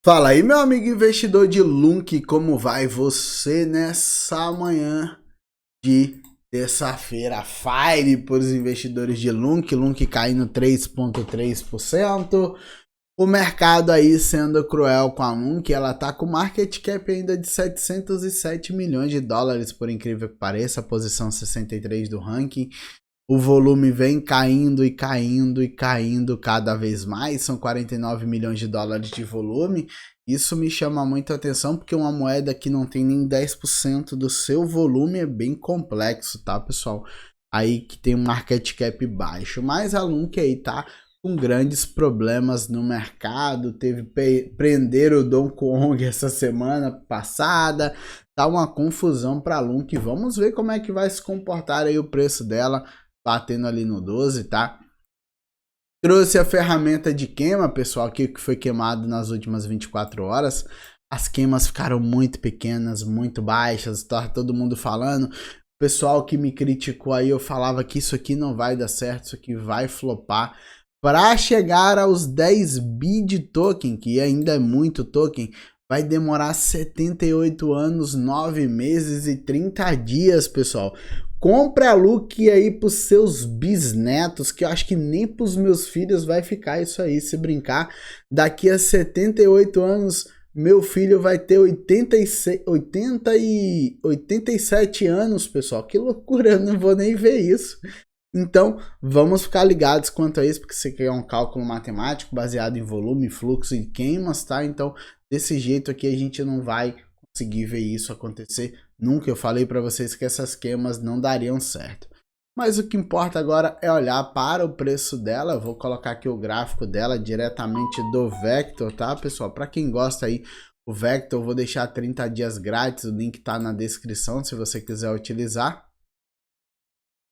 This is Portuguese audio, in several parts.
Fala aí, meu amigo investidor de Lunk, como vai você nessa manhã de terça-feira? Fire para os investidores de Lunk, Lunk caindo 3,3%. O mercado aí sendo cruel com a Lunk, ela tá com market cap ainda de 707 milhões de dólares, por incrível que pareça, a posição 63 do ranking. O volume vem caindo e caindo e caindo cada vez mais, são 49 milhões de dólares de volume. Isso me chama muito a atenção porque uma moeda que não tem nem 10% do seu volume é bem complexo, tá, pessoal? Aí que tem um market cap baixo, mas a Lunk aí tá com grandes problemas no mercado, teve prender o Dong Kong essa semana passada, tá uma confusão para a Lunk. Vamos ver como é que vai se comportar aí o preço dela, batendo ali no 12, tá? Trouxe a ferramenta de queima, pessoal, que foi queimado nas últimas 24 horas. As queimas ficaram muito pequenas, muito baixas, tá todo mundo falando. O pessoal que me criticou aí, eu falava que isso aqui não vai dar certo, isso aqui vai flopar. Para chegar aos 10 bi de token, que ainda é muito token, vai demorar 78 anos, 9 meses e 30 dias, pessoal. Compra a Lunk aí pros seus bisnetos, que eu acho que nem pros meus filhos vai ficar isso aí, se brincar. Daqui a 78 anos, meu filho vai ter 87 anos, pessoal. Que loucura, eu não vou nem ver isso. Então, vamos ficar ligados quanto a isso, porque isso aqui é um cálculo matemático baseado em volume, fluxo e queimas, tá? Então, desse jeito aqui a gente não vai conseguir ver isso acontecer nunca. Eu falei para vocês que essas queimas não dariam certo. Mas o que importa agora é olhar para o preço dela. Eu vou colocar aqui o gráfico dela diretamente do Vector, tá, pessoal? Para quem gosta aí, o Vector, eu vou deixar 30 dias grátis, o link tá na descrição se você quiser utilizar.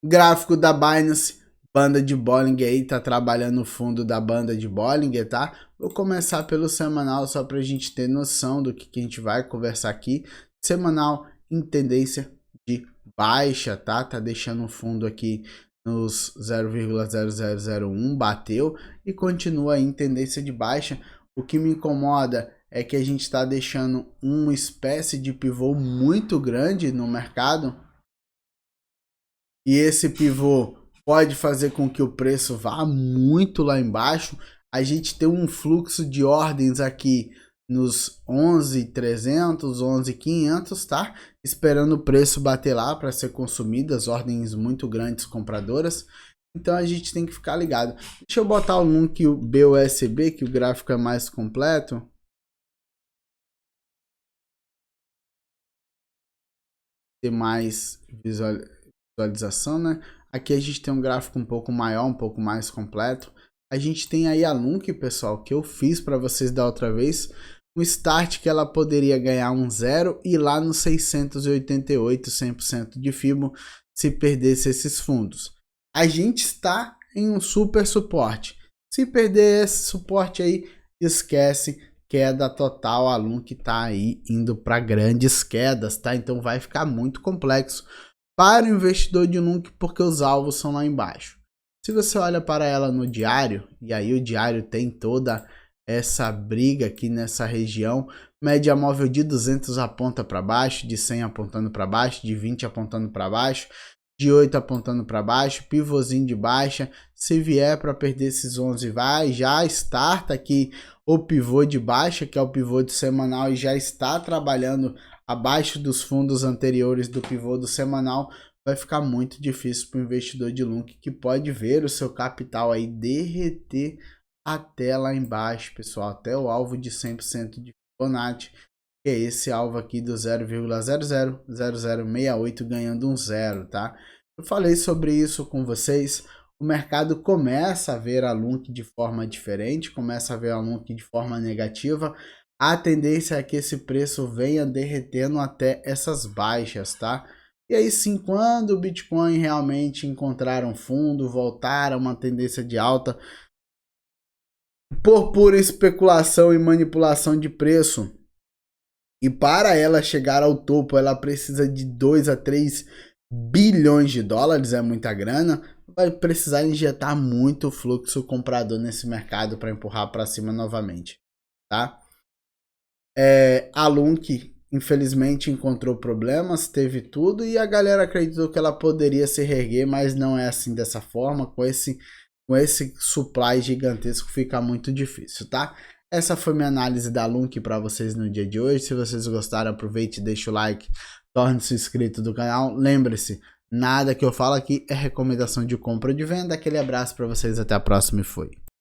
Gráfico da Binance, banda de Bollinger aí, tá trabalhando no fundo da banda de Bollinger, tá? Vou começar pelo semanal só pra gente ter noção do que a gente vai conversar aqui. Semanal em tendência de baixa, tá? Tá deixando o fundo aqui nos 0,0001, bateu e continua em tendência de baixa. O que me incomoda é que a gente está deixando uma espécie de pivô muito grande no mercado. E esse pivô pode fazer com que o preço vá muito lá embaixo. A gente tem um fluxo de ordens aqui nos 11.300, 11.500, tá? Esperando o preço bater lá para ser consumidas, ordens muito grandes compradoras. Então a gente tem que ficar ligado. Deixa eu botar o link BUSD, que o gráfico é mais completo. Ter mais visualização, né? Aqui a gente tem um gráfico um pouco maior, um pouco mais completo. A gente tem aí a Lunk, pessoal, que eu fiz para vocês da outra vez. Um start que ela poderia ganhar um 0 e lá no 688, 100% de FIBO, se perdesse esses fundos. A gente está em um super suporte. Se perder esse suporte aí, esquece, queda total. A Lunk tá aí indo para grandes quedas, tá? Então vai ficar muito complexo para o investidor de Lunk, porque os alvos são lá embaixo. Se você olha para ela no diário, e aí o diário tem toda essa briga aqui nessa região, média móvel de 200 aponta para baixo, de 100 apontando para baixo, de 20 apontando para baixo, de 8 apontando para baixo, pivôzinho de baixa. Se vier para perder esses 11, vai, já starta aqui o pivô de baixa, que é o pivô de semanal, e já está trabalhando abaixo dos fundos anteriores do pivô do semanal. Vai ficar muito difícil para o investidor de Lunk, que pode ver o seu capital aí derreter até lá embaixo, pessoal, até o alvo de 100% de Fibonacci, que é esse alvo aqui do 0,000068 ganhando um zero, tá? Eu falei sobre isso com vocês. O mercado começa a ver a Lunk de forma diferente, começa a ver a Lunk de forma negativa. A tendência é que esse preço venha derretendo até essas baixas, tá? E aí sim, quando o Bitcoin realmente encontrar um fundo, voltar a uma tendência de alta, por pura especulação e manipulação de preço, e para ela chegar ao topo, ela precisa de 2 a 3 bilhões de dólares, é muita grana, vai precisar injetar muito fluxo comprador nesse mercado para empurrar para cima novamente, tá? A Lunk, infelizmente, encontrou problemas, teve tudo, e a galera acreditou que ela poderia se reerguer, mas não é assim dessa forma. Com esse supply gigantesco fica muito difícil, tá? Essa foi minha análise da Lunk para vocês no dia de hoje. Se vocês gostaram, aproveite e deixa o like, torne-se inscrito do canal. Lembre-se, nada que eu falo aqui é recomendação de compra ou de venda. Aquele abraço para vocês, até a próxima e fui.